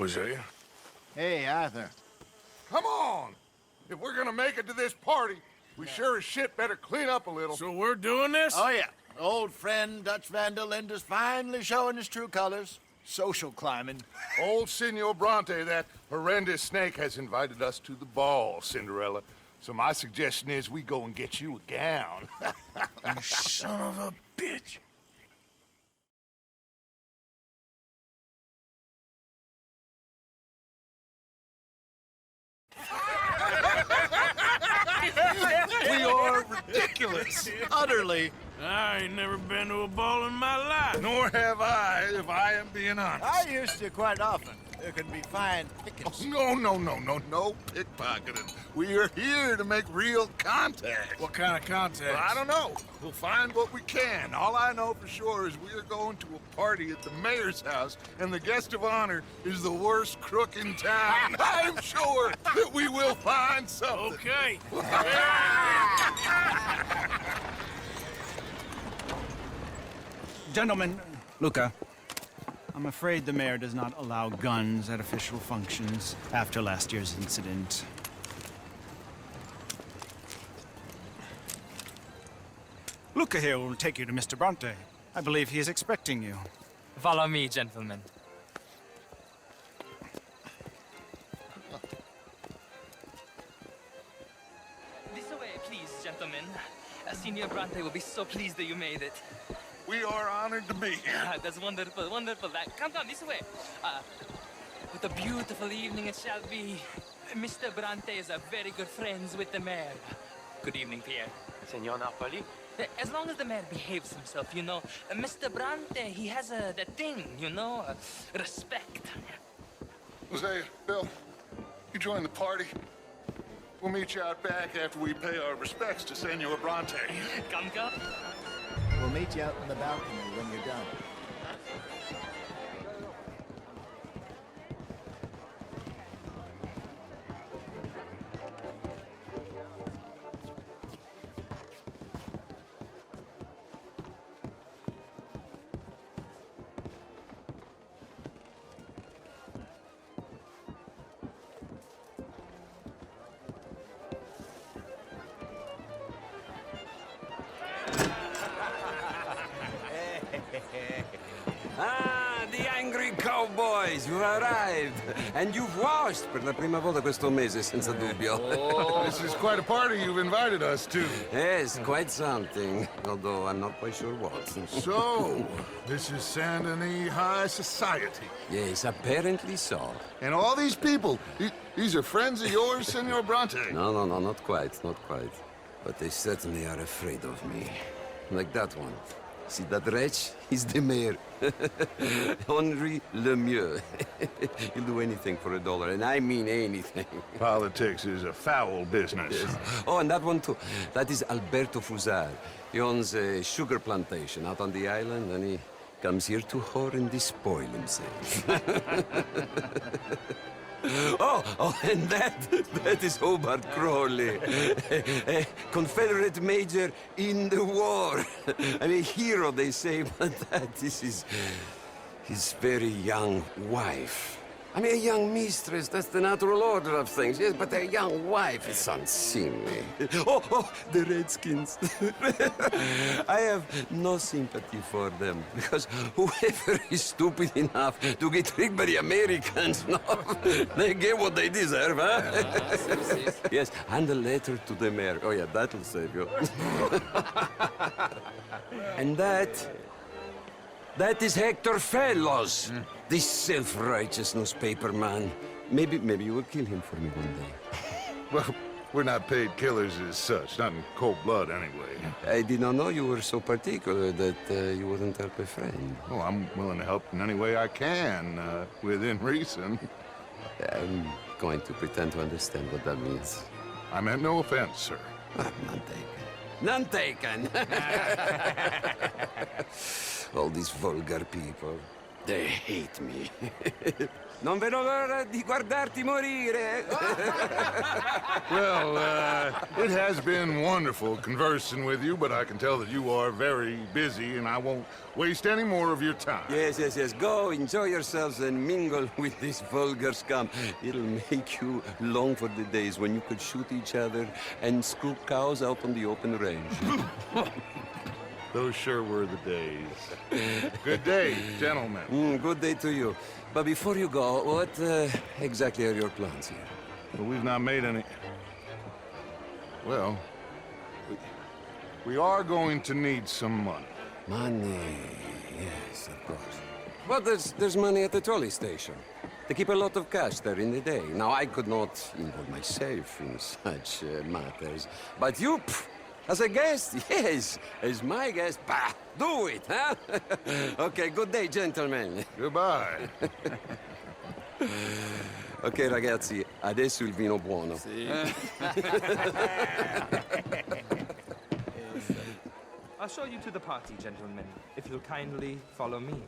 Hosea? Hey, Arthur. Come on! If we're gonna make it to this party, we sure as shit better clean up a little. So we're doing this? Oh, yeah. Old friend Dutch Van der Linde's finally showing his true colors. Social climbing. Old Senor Bronte, that horrendous snake, has invited us to the ball, Cinderella. So my suggestion is we go and get you a gown. You son of a bitch. We are ridiculous. Utterly. I ain't never been to a ball in my life. Nor have I, if I am being honest. I used to quite often. There can be fine pickings. No pickpocketing. We are here to make real contact. What kind of contact? Well, I don't know. We'll find what we can. All I know for sure is we are going to a party at the mayor's house, and the guest of honor is the worst crook in town. I'm sure that we will find something. Okay. Gentlemen, Luca, I'm afraid the mayor does not allow guns at official functions after last year's incident. Luca here will take you to Mr. Bronte. I believe he is expecting you. Follow me, gentlemen. This way, please, gentlemen. Senior Bronte will be so pleased that you made it. We are honored to be here. That's wonderful, wonderful. Come this way. What a beautiful evening it shall be. Mr. Bronte is a very good friends with the mayor. Good evening, Pierre. Senor Napoli? As long as the mayor behaves himself, you know. Mr. Bronte, he has that thing, you know, respect. Jose, Bill, you join the party. We'll meet you out back after we pay our respects to Senor Bronte. Come. We'll meet you out in the balcony when you're done. Ah, the angry cowboys, you arrived. And you've washed per la prima volta questo mese, senza dubbio. This is quite a party you've invited us to. Yes, quite something. Although I'm not quite sure what. So, this is Saint Denis High Society. Yes, apparently so. And all these people, these are friends of yours, Senor Bronte? No, not quite, not quite. But they certainly are afraid of me. Like that one. See that wretch? He's the mayor. Henri Lemieux. He'll do anything for $1, and I mean anything. Politics is a foul business. Yes. Oh, and that one too. That is Alberto Fusar. He owns a sugar plantation out on the island, and he comes here to whore and despoil himself. Oh, and that is Hobart Crawley, a Confederate major in the war. I mean, a hero, they say, but that is his very young wife. I mean, a young mistress, that's the natural order of things, yes, but a young wife is unseemly. Oh, the Redskins. I have no sympathy for them, because whoever is stupid enough to get tricked by the Americans, no, they get what they deserve, huh? Yes, and a letter to the mayor. Oh, yeah, that'll save you. And that is Hector Fellows, this self-righteous newspaper man. Maybe you will kill him for me one day. Well, we're not paid killers as such, not in cold blood anyway. I did not know you were so particular that you wouldn't help a friend. Oh, I'm willing to help in any way I can, within reason. I'm going to pretend to understand what that means. I meant no offense, sir. None taken. None taken! All these vulgar people. They hate me. Non vedo l'ora di guardarti morire. Well, it has been wonderful conversing with you, but I can tell that you are very busy, and I won't waste any more of your time. Yes, yes, yes. Go, enjoy yourselves and mingle with this vulgar scum. It'll make you long for the days when you could shoot each other and screw cows out on the open range. Those sure were the days. Good day, gentlemen. Good day to you. But before you go, what exactly are your plans here? Well, we've not made any... Well, we are going to need some money. Money, yes, of course. But there's money at the trolley station. They keep a lot of cash there in the day. Now, I could not involve myself in such matters. But you, as a guest, yes, as my guest, bah, do it, huh? Okay, good day, gentlemen. Goodbye. Ok, ragazzi, adesso il vino buono. I'll show you to the party, gentlemen, if you'll kindly follow me.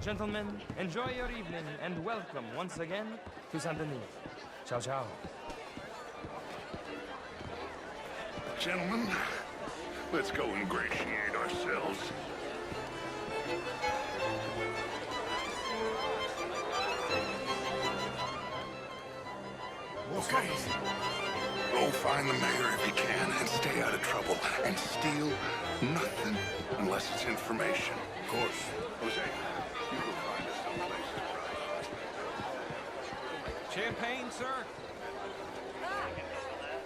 Gentlemen, enjoy your evening and welcome once again to Saint Denis. Ciao, ciao. Gentlemen, let's go ingratiate ourselves. Okay. Go find the mayor if you can and stay out of trouble. And steal nothing unless it's information. Of course. Jose, you go find us someplace to ride. Champagne, sir?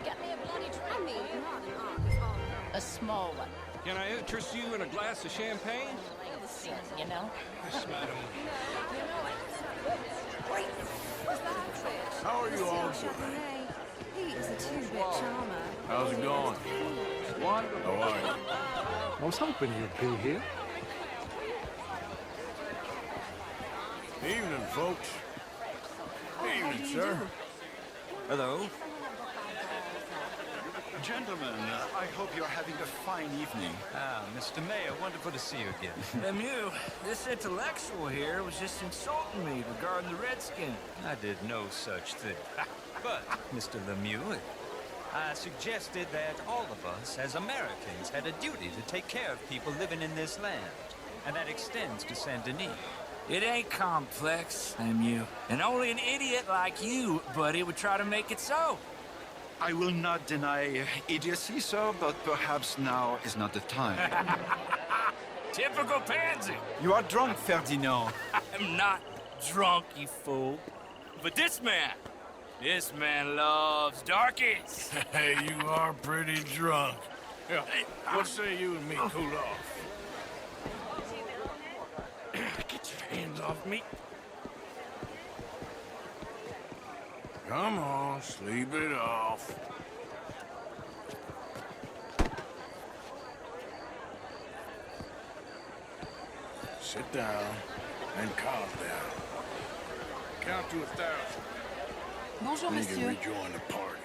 Get me a bloody drink. I mean, not an honest one. A small one. Can I interest you in a glass of champagne? Like the scene, you know? Yes, madam. How are you all doing? He is a two-bit charmer. How's it going? How are you? I was hoping you'd be here. Evening, folks. Evening, sir. Hello. Gentlemen, I hope you're having a fine evening. Ah, Mr. Mayor, wonderful to see you again. Lemieux, this intellectual here was just insulting me regarding the Redskin. I did no such thing. But, Mr. Lemieux, I suggested that all of us, as Americans, had a duty to take care of people living in this land. And that extends to Saint Denis. It ain't complex, Lemieux. And only an idiot like you, buddy, would try to make it so. I will not deny idiocy, sir, but perhaps now is not the time. Typical pansy. You are drunk, Ferdinand. I'm not drunk, you fool. But this man loves darkies. Hey, you are pretty drunk. Yeah, what say you and me cool off? Get your hands off me. Come on, sleep it off. Sit down and calm down. Count to 1,000. Bonjour, You can monsieur. rejoin the party.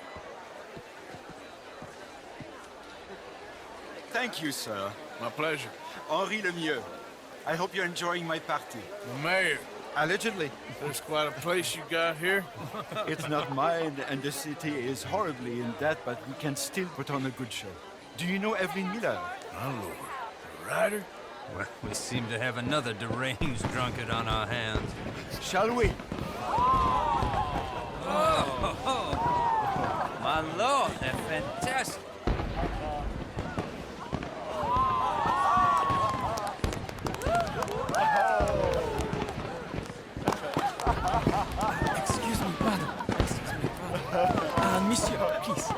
Thank you, sir. My pleasure. Henri Lemieux. I hope you're enjoying my party. The mayor. Allegedly. There's quite a place you got here. It's not mine, and the city is horribly in debt, but we can still put on a good show. Do you know Evelyn Miller? My lord. The rider? Well, we seem to have another deranged drunkard on our hands. Shall we? My lord, they're fantastic. Excuse me, brother. Monsieur, please.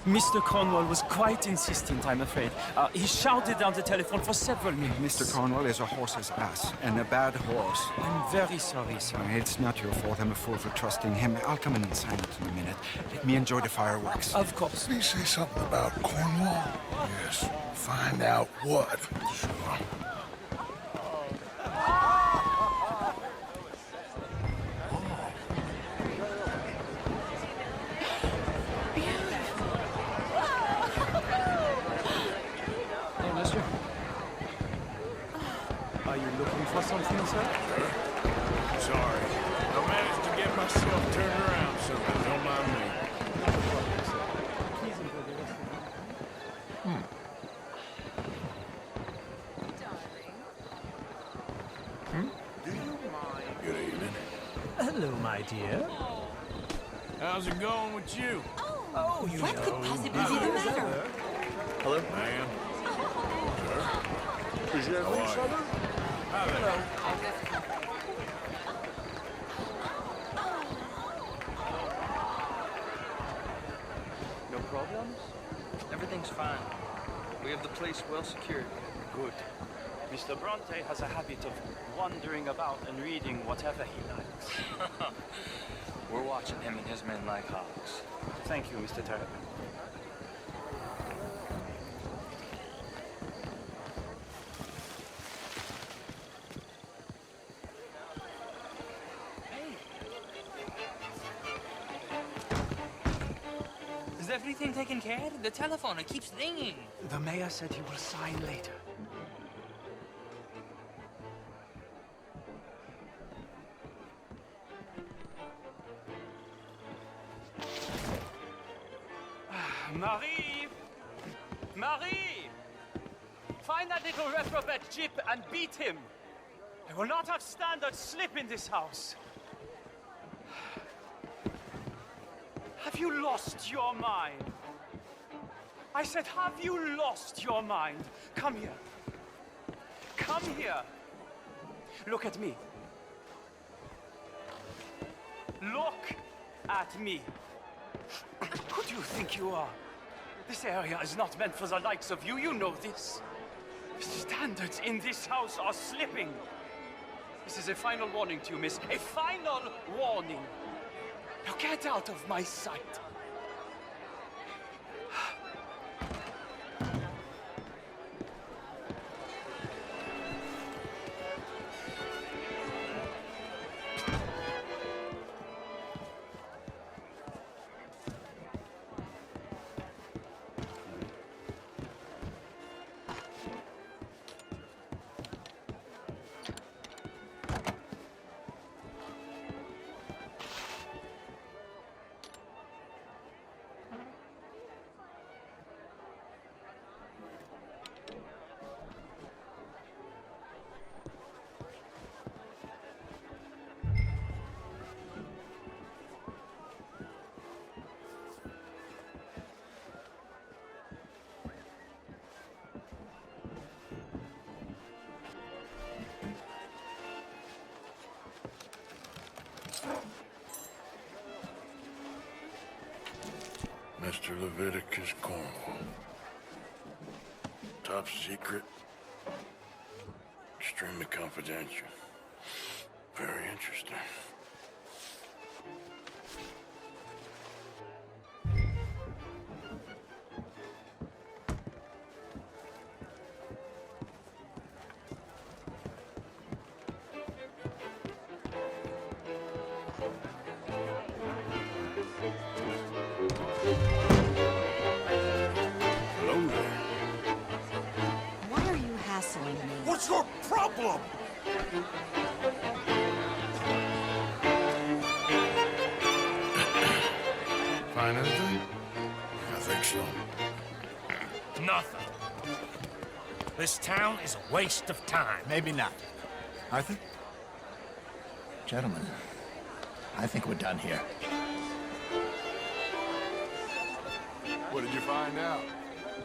Mr. Cornwall was quite insistent, I'm afraid. He shouted down the telephone for several minutes. Mr. Cornwall is a horse's ass, and a bad horse. I'm very sorry, sir. It's not your fault. I'm a fool for trusting him. I'll come in and sign it in a minute. Let me enjoy the fireworks. Of course. Did he say something about Cornwall? Yes. Find out what. Sure. sir? Sorry. I managed to get myself turned around somehow. Don't mind me. Good evening. Hello, my dear. How's it going with you? Oh, you What know. could possibly be the matter? Hello? Ma'am? Sir? Is that Lisa? Hi there. No problems? Everything's fine. We have the place well secured. Good. Mr. Bronte has a habit of wandering about and reading whatever he likes. We're watching him and his men like hawks. Thank you, Mr. Terrapin. Is everything taken care of? The telephone, it keeps ringing. The mayor said he will sign later. Marie! Marie! Find that little reprobate Jip and beat him. I will not have standards slip in this house. Have you lost your mind? I said, have you lost your mind? Come here. Come here. Look at me. Look at me. Who do you think you are? This area is not meant for the likes of you. You know this. Standards in this house are slipping. This is a final warning to you, miss. A final warning. Now get out of my sight. Mr. Leviticus Cornwall. Top secret. Extremely confidential. Very interesting. Hello there. Why are you hassling me? What's your problem? Find anything? I think so. Nothing. This town is a waste of time. Maybe not. Arthur? Gentlemen, I think we're done here. What did you find out?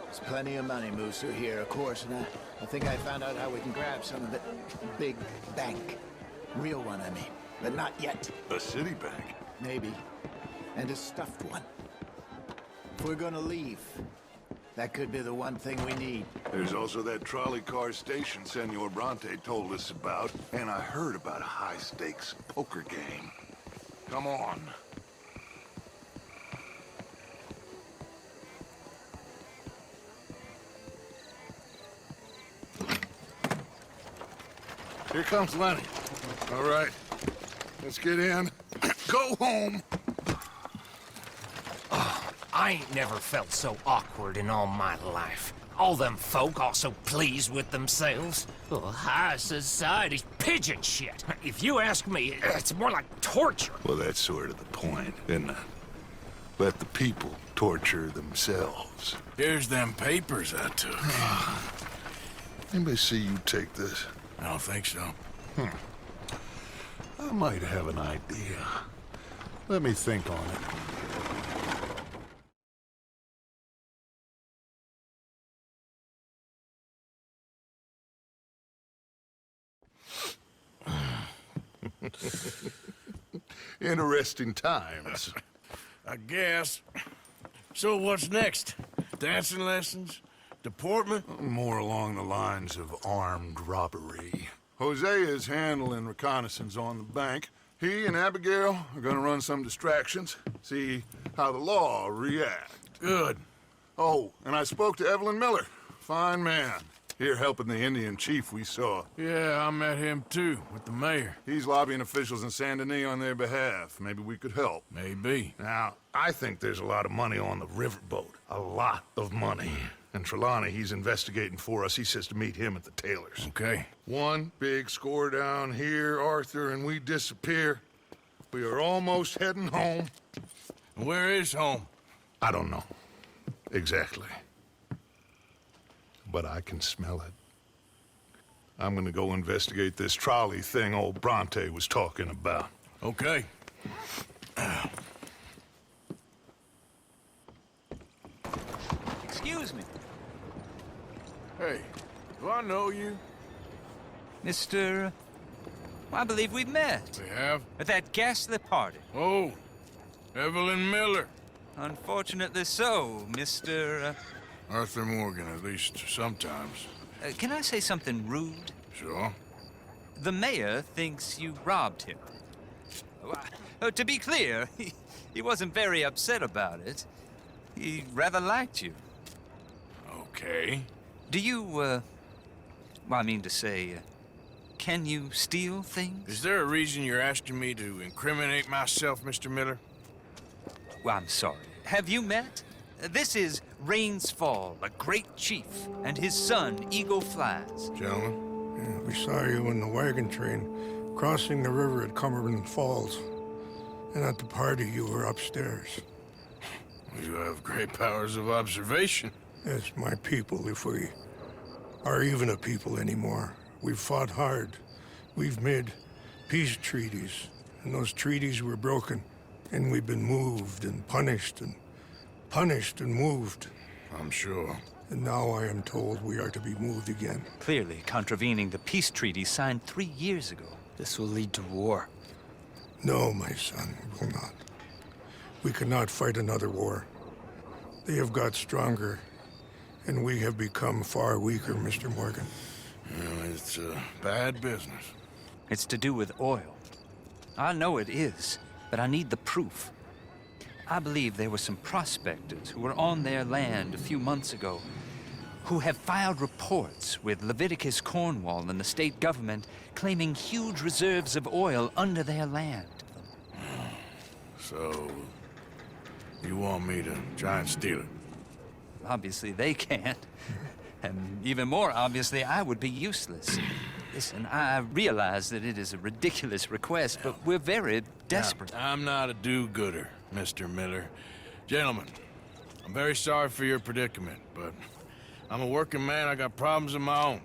There's plenty of money moves through here, of course, and I think I found out how we can grab some of it. Big bank. Real one, I mean. But not yet. A city bank. Maybe. And a stuffed one. If we're gonna leave, that could be the one thing we need. There's also that trolley car station Senor Bronte told us about, and I heard about a high-stakes poker game. Come on. Here comes Lenny. All right, let's get in. Go home. I ain't never felt so awkward in all my life. All them folk all so pleased with themselves. Oh, high society's pigeon shit. If you ask me, it's more like torture. Well, that's sort of the point, isn't it? Let the people torture themselves. Here's them papers I took. Let me see you take this. I don't think so. I might have an idea. Let me think on it. Interesting times. I guess. So what's next? Dancing lessons? Deportment? More along the lines of armed robbery. Hosea is handling reconnaissance on the bank. He and Abigail are gonna run some distractions, see how the law reacts. Good. Oh, and I spoke to Evelyn Miller. Fine man. Here helping the Indian chief we saw. Yeah, I met him too, with the mayor. He's lobbying officials in Saint Denis on their behalf. Maybe we could help. Maybe. Now, I think there's a lot of money on the riverboat. A lot of money. And Trelawney, he's investigating for us. He says to meet him at the Taylors. Okay. One big score down here, Arthur, and we disappear. We are almost heading home. Where is home? I don't know. Exactly. But I can smell it. I'm gonna go investigate this trolley thing old Bronte was talking about. Okay. Excuse me. Hey, do I know you? Mr. I believe we've met. We have? At that ghastly party. Oh, Evelyn Miller. Unfortunately so, Mr. Arthur Morgan, at least sometimes. Can I say something rude? Sure. The mayor thinks you robbed him. To be clear, he wasn't very upset about it. He rather liked you. Okay. Do you, well, I mean to say, can you steal things? Is there a reason you're asking me to incriminate myself, Mr. Miller? Well, I'm sorry. Have you met? This is Rains Fall, a great chief, and his son, Eagle Flies. Gentlemen? Yeah, we saw you in the wagon train crossing the river at Cumberland Falls. And at the party, you were upstairs. You have great powers of observation. Yes, my people, if we are even a people anymore. We've fought hard. We've made peace treaties, and those treaties were broken. And we've been moved and punished and moved. I'm sure. And now I am told we are to be moved again. Clearly contravening the peace treaty signed 3 years ago. This will lead to war. No, my son, it will not. We cannot fight another war. They have got stronger, and we have become far weaker, Mr. Morgan. Well, it's bad business. It's to do with oil. I know it is, but I need the proof. I believe there were some prospectors who were on their land a few months ago who have filed reports with Leviticus Cornwall and the state government claiming huge reserves of oil under their land. So, you want me to try and steal it? Obviously they can't. And even more obviously, I would be useless. Listen, I realize that it is a ridiculous request, but we're very desperate. Now, I'm not a do-gooder, Mr. Miller. Gentlemen, I'm very sorry for your predicament, but I'm a working man. I got problems of my own.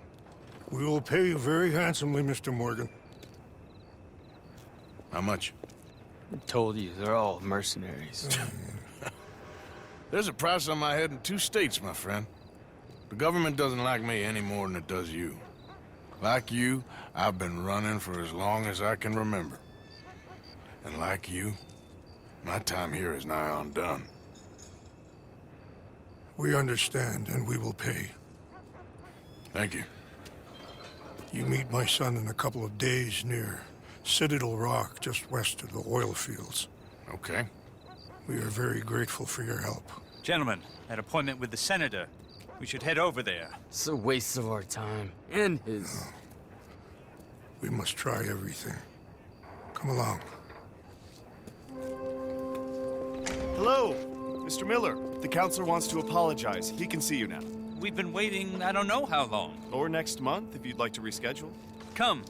We will pay you very handsomely, Mr. Morgan. How much? I told you, they're all mercenaries. There's a price on my head in 2 states, my friend. The government doesn't like me any more than it does you. Like you, I've been running for as long as I can remember. And like you, my time here is nigh on done. We understand, and we will pay. Thank you. You meet my son in a couple of days near Citadel Rock, just west of the oil fields. Okay. We are very grateful for your help. Gentlemen, that appointment with the senator. We should head over there. It's a waste of our time. And his. No. We must try everything. Come along. Hello, Mr. Miller. The counselor wants to apologize. He can see you now. We've been waiting I don't know how long. Or next month, if you'd like to reschedule. Come.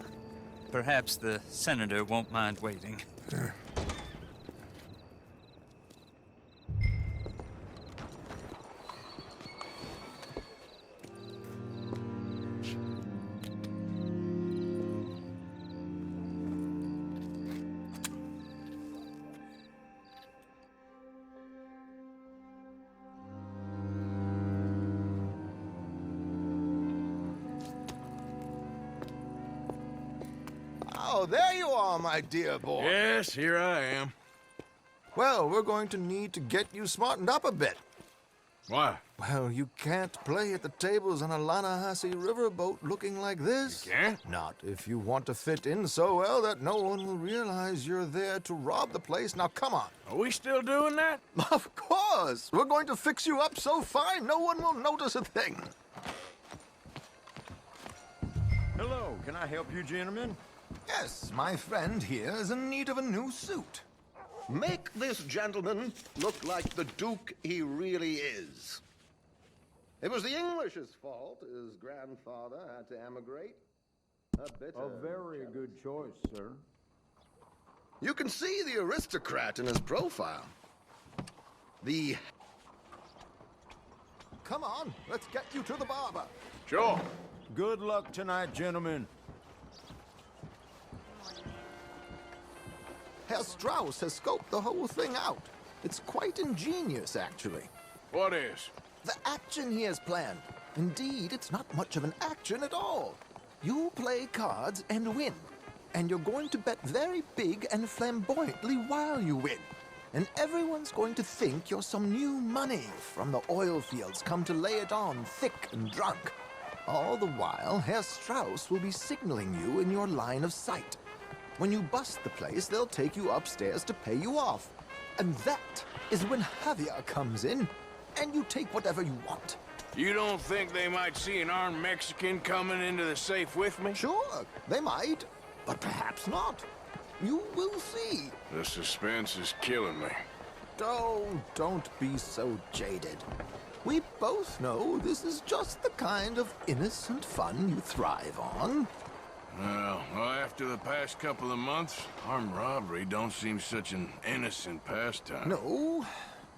Perhaps the senator won't mind waiting. Oh, there you are, my dear boy. Yes, here I am. Well, we're going to need to get you smartened up a bit. Why? Well, you can't play at the tables on a Lannahechee riverboat looking like this. You can't? Not if you want to fit in so well that no one will realize you're there to rob the place. Now, come on. Are we still doing that? Of course. We're going to fix you up so fine no one will notice a thing. Hello, can I help you, gentlemen? Yes, my friend here is in need of a new suit. Make this gentleman look like the Duke he really is. It was the English's fault his grandfather had to emigrate. A very good choice, sir. You can see the aristocrat in his profile. Come on, let's get you to the barber. Sure. Good luck tonight, gentlemen. Herr Strauss has scoped the whole thing out. It's quite ingenious, actually. What is? The action he has planned. Indeed, it's not much of an action at all. You play cards and win. And you're going to bet very big and flamboyantly while you win. And everyone's going to think you're some new money from the oil fields come to lay it on thick and drunk. All the while, Herr Strauss will be signaling you in your line of sight. When you bust the place, they'll take you upstairs to pay you off. And that is when Javier comes in, and you take whatever you want. You don't think they might see an armed Mexican coming into the safe with me? Sure, they might, but perhaps not. You will see. The suspense is killing me. Oh, don't be so jaded. We both know this is just the kind of innocent fun you thrive on. Well, after the past couple of months, armed robbery don't seem such an innocent pastime. No,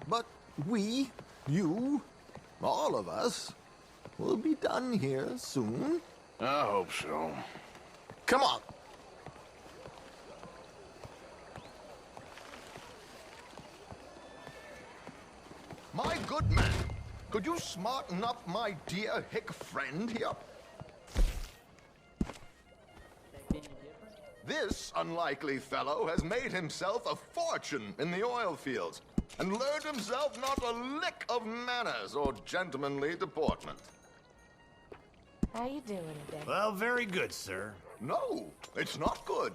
but we, you, all of us, will be done here soon. I hope so. Come on. My good man, could you smarten up my dear hick friend here? This unlikely fellow has made himself a fortune in the oil fields and learned himself not a lick of manners or gentlemanly deportment. How you doing today? Well, very good, sir. No, it's not good.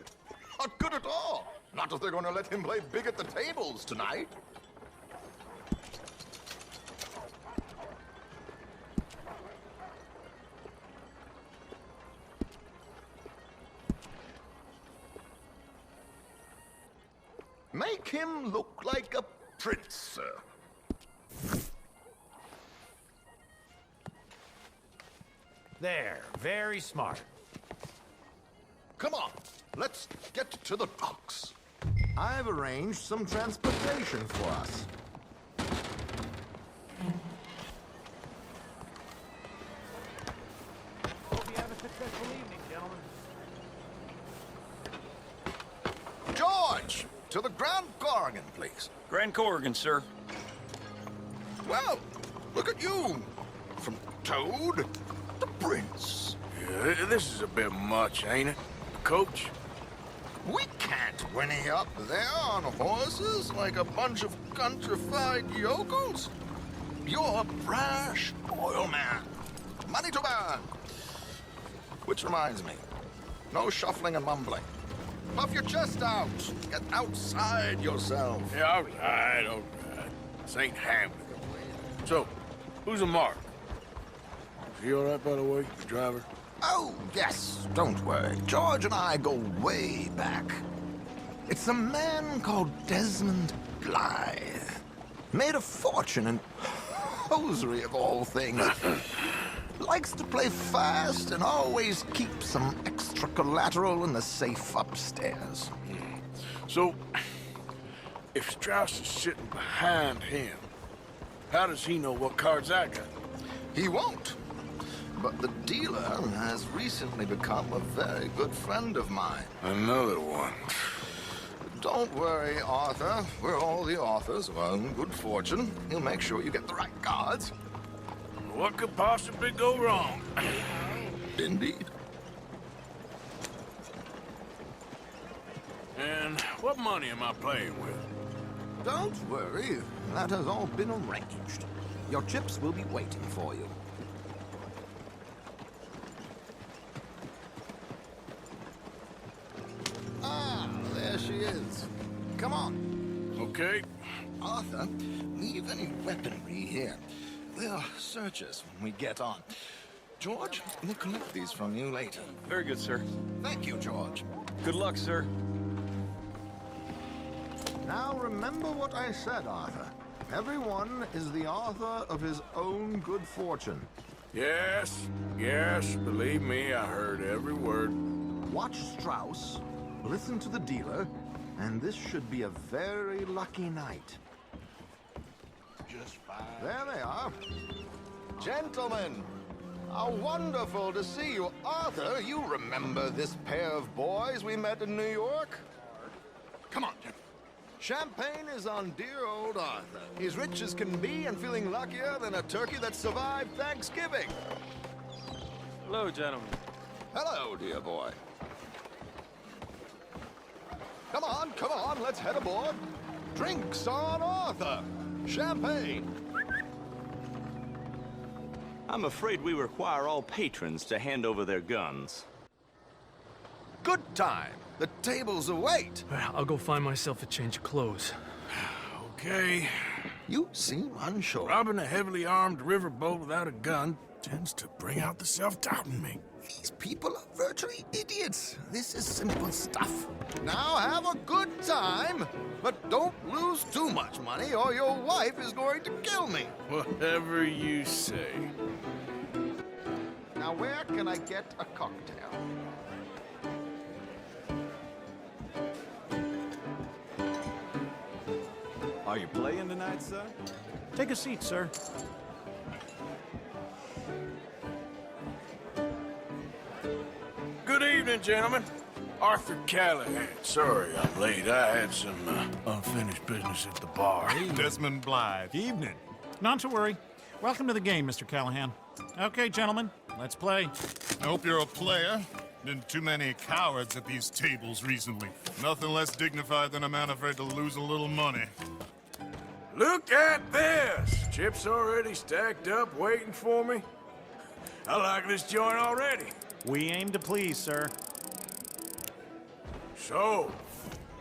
Not good at all. Not if they're going to let him play big at the tables tonight. Make him look like a prince, sir. There, very smart. Come on, let's get to the docks. I've arranged some transportation for us. Hope you have a successful evening, gentlemen. George, to the Grand Corrigan, please. Grand Corrigan, sir. Well, look at you. From Toad to Prince. Yeah, this is a bit much, ain't it? Coach? We can't whinny up there on horses like a bunch of countrified yokels. You're a brash oil man. Money to burn. Which reminds me, no shuffling and mumbling. Puff your chest out. Get outside yourself. Yeah, all right. This ain't happening. So, who's a mark? Is he all right, by the way, the driver? Oh, yes, don't worry. George and I go way back. It's a man called Desmond Blythe. Made a fortune in hosiery of all things. Likes to play fast and always keep some extra extra collateral in the safe upstairs. So, if Strauss is sitting behind him, how does he know what cards I got? He won't. But the dealer has recently become a very good friend of mine. Another one. Don't worry, Arthur. We're all the authors of our own good fortune. He'll make sure you get the right cards. What could possibly go wrong? Indeed. And what money am I playing with? Don't worry. That has all been arranged. Your chips will be waiting for you. Ah, there she is. Come on. Okay. Arthur, leave any weaponry here. They'll search us when we get on. George, we'll collect these from you later. Very good, sir. Thank you, George. Good luck, sir. Now remember what I said, Arthur. Everyone is the author of his own good fortune. Yes, believe me, I heard every word. Watch Strauss, listen to the dealer, and this should be a very lucky night. Just fine. There they are. Gentlemen, how wonderful to see you. Arthur, you remember this pair of boys we met in New York? Come on, gentlemen. Champagne is on dear old Arthur. He's rich as can be and feeling luckier than a turkey that survived Thanksgiving. Hello, gentlemen. Hello, dear boy. Come on, let's head aboard. Drinks on Arthur. Champagne. I'm afraid we require all patrons to hand over their guns. Good time. The tables await. I'll go find myself a change of clothes. Okay. You seem unsure. Robbing a heavily armed riverboat without a gun tends to bring out the self-doubt in me. These people are virtually idiots. This is simple stuff. Now have a good time, but don't lose too much money or your wife is going to kill me. Whatever you say. Now where can I get a cocktail? Are you playing tonight, sir? Take a seat, sir. Good evening, gentlemen. Arthur Callahan. Sorry I'm late. I had some unfinished business at the bar. Desmond Blythe. Evening. Not to worry. Welcome to the game, Mr. Callahan. Okay, gentlemen, let's play. I hope you're a player. Been too many cowards at these tables recently. Nothing less dignified than a man afraid to lose a little money. Look at this! Chips already stacked up, waiting for me. I like this joint already. We aim to please, sir. So,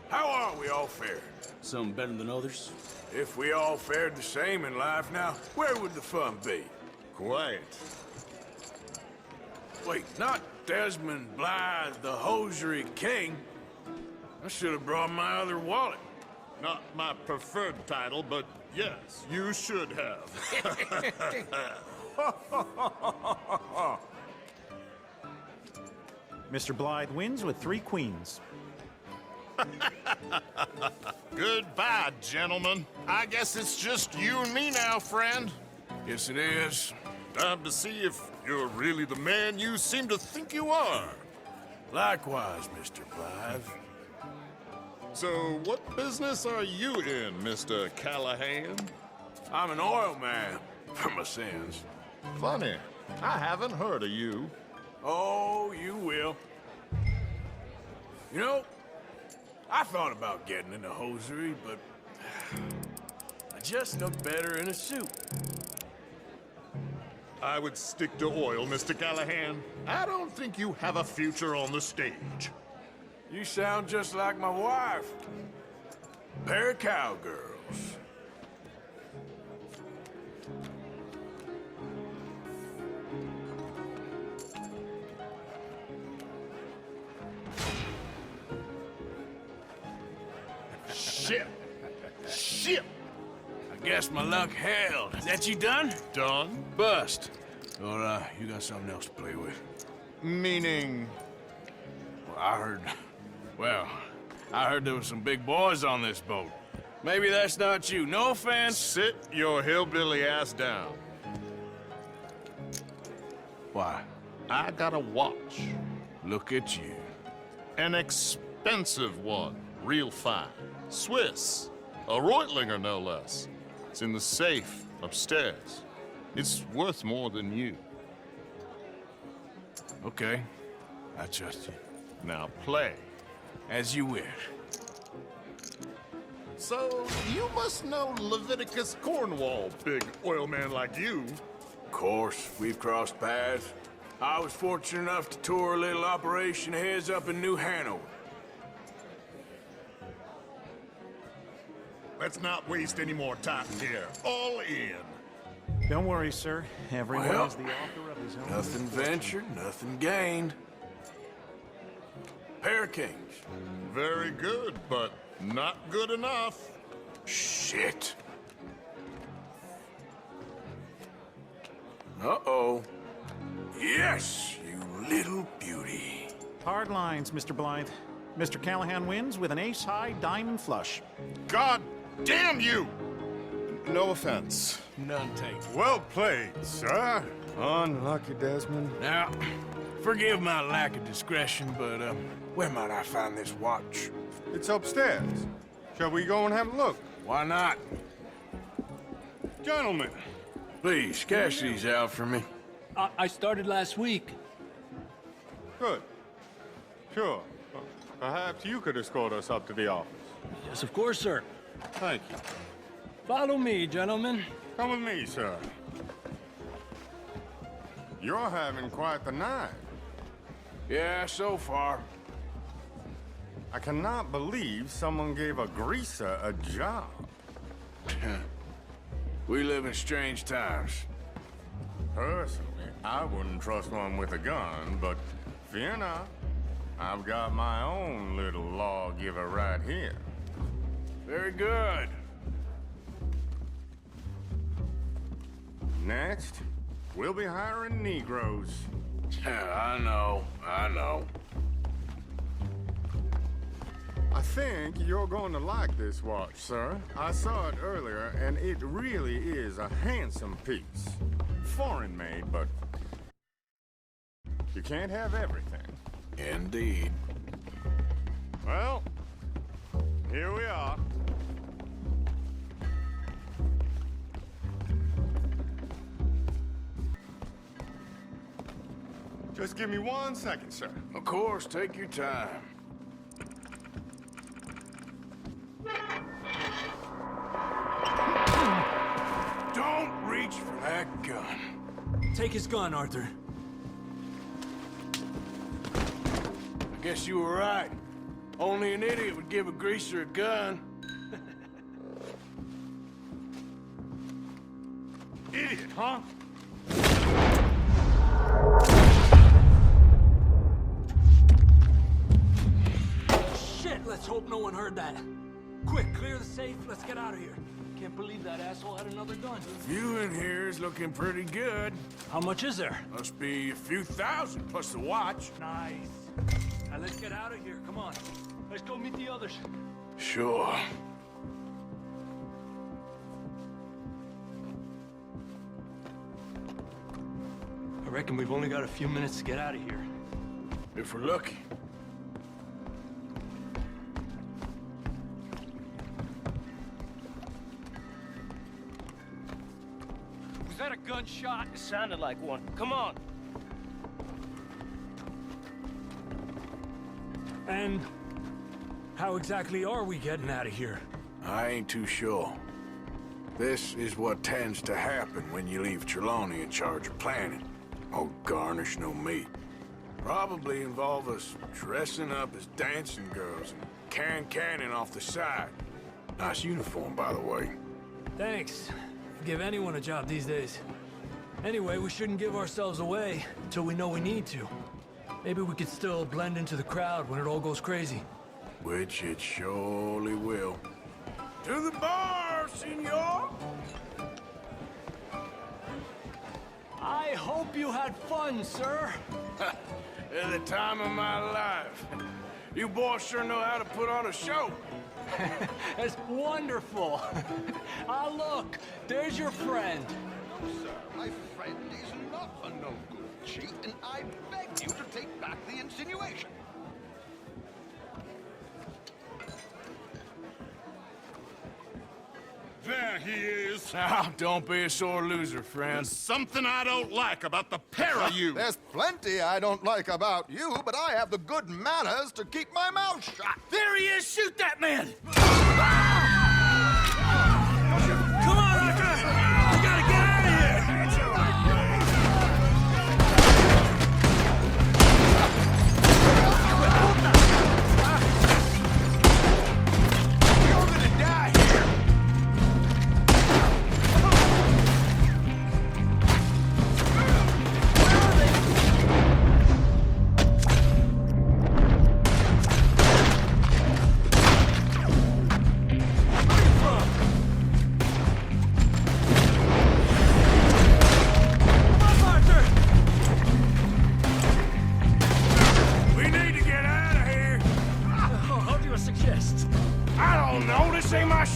how are we all fared? Some better than others. If we all fared the same in life now, where would the fun be? Quiet. Wait, not Desmond Blythe, the hosiery king. I should have brought my other wallet. Not my preferred title, but yes, you should have. Mr. Blythe wins with 3 queens. Goodbye, gentlemen. I guess it's just you and me now, friend. Yes, it is. Time to see if you're really the man you seem to think you are. Likewise, Mr. Blythe. So, what business are you in, Mr. Callahan? I'm an oil man, for my sins. Funny. I haven't heard of you. Oh, you will. You know, I thought about getting into hosiery, but I just look better in a suit. I would stick to oil, Mr. Callahan. I don't think you have a future on the stage. You sound just like my wife. Pair of cowgirls. Shit! Shit! I guess my luck held. Is that you done? I heard... Well, I heard there was some big boys on this boat. Maybe that's not you. No offense. Sit your hillbilly ass down. Why? I got a watch. Look at you. An expensive one. Real fine. Swiss. A Reutlinger, no less. It's in the safe upstairs. It's worth more than you. Okay. I trust you. Now play. As you wish. So, you must know Leviticus Cornwall, big oil man like you. Of course, we've crossed paths. I was fortunate enough to tour a little operation of his up in New Hanover. Let's not waste any more time here. All in. Don't worry, sir. Everyone Well, is the author of his own... Nothing ventured, nothing gained. Pair of kings. Very good, but not good enough. Shit. Uh-oh. Yes, you little beauty. Hard lines, Mr. Blythe. Mr. Callahan wins with an ace-high diamond flush. God damn you! No offense. None taken. Well played, sir. Unlucky, Desmond. Now, forgive my lack of discretion, but, where might I find this watch? It's upstairs. Shall we go and have a look? Why not? Gentlemen. Please, cash these out for me. I started last week. Good. Sure. Perhaps you could escort us up to the office. Yes, of course, sir. Thank you. Follow me, gentlemen. Come with me, sir. You're having quite the night. Yeah, so far. I cannot believe someone gave a greaser a job. We live in strange times. Personally, I wouldn't trust one with a gun, but fear not. I've got my own little lawgiver right here. Very good. Next, we'll be hiring Negroes. I know. I think you're going to like this watch, sir. I saw it earlier, and it really is a handsome piece. Foreign made, but you can't have everything. Indeed. Well, here we are. Just give me 1 second, sir. Of course, take your time. Don't reach for that gun. Take his gun, Arthur. I guess you were right. Only an idiot would give a greaser a gun. Idiot, huh? Shit, let's hope no one heard that. Quick, clear the safe. Let's get out of here. Can't believe that asshole had another gun. You in here is looking pretty good. How much is there? Must be a few thousand plus the watch. Nice. Now let's get out of here. Come on. Let's go meet the others. Sure. I reckon we've only got a few minutes to get out of here. If we're lucky. Was that a gunshot? It sounded like one. Come on. And how exactly are we getting out of here? I ain't too sure. This is what tends to happen when you leave Trelawney in charge of planning. Oh, garnish no meat. Probably involve us dressing up as dancing girls and carrying cannon off the side. Nice uniform, by the way. Thanks. Give anyone a job these days. Anyway, we shouldn't give ourselves away until we know we need to. Maybe we could still blend into the crowd when it all goes crazy. Which it surely will. To the bar, senor! I hope you had fun, sir. At the time of my life. You boys sure know how to put on a show. That's wonderful. Ah, look, there's your friend. Sir, my friend is not a no-good cheat, and I beg you to take back the insinuation. There he is. Now, don't be a sore loser, friend. There's something I don't like about the pair of you. There's plenty I don't like about you, but I have the good manners to keep my mouth shut. There he is! Shoot that man! Come on, Rocker! We gotta get out of here! You're gonna die here.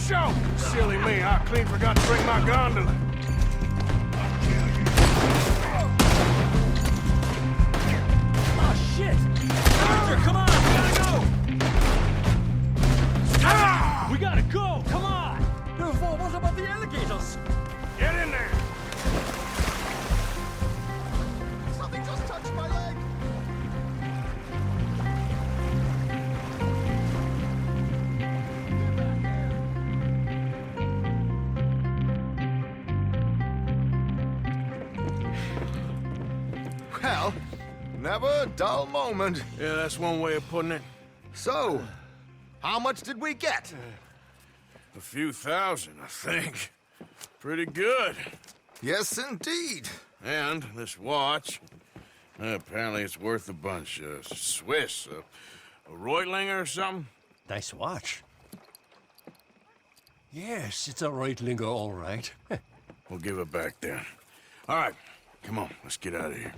Show! Silly me, I clean forgot to bring my gondola. Oh, shit! Arthur, come on! We gotta go! Come on! What about the alligators? Get in there! Something just touched my leg. Well, never a dull moment. Yeah, that's one way of putting it. So, how much did we get? A few thousand, I think. Pretty good. Yes, indeed. And this watch, apparently it's worth a bunch. Swiss, a Reutlinger or something? Nice watch. Yes, it's a Reutlinger, all right. We'll give it back then. All right, come on, let's get out of here.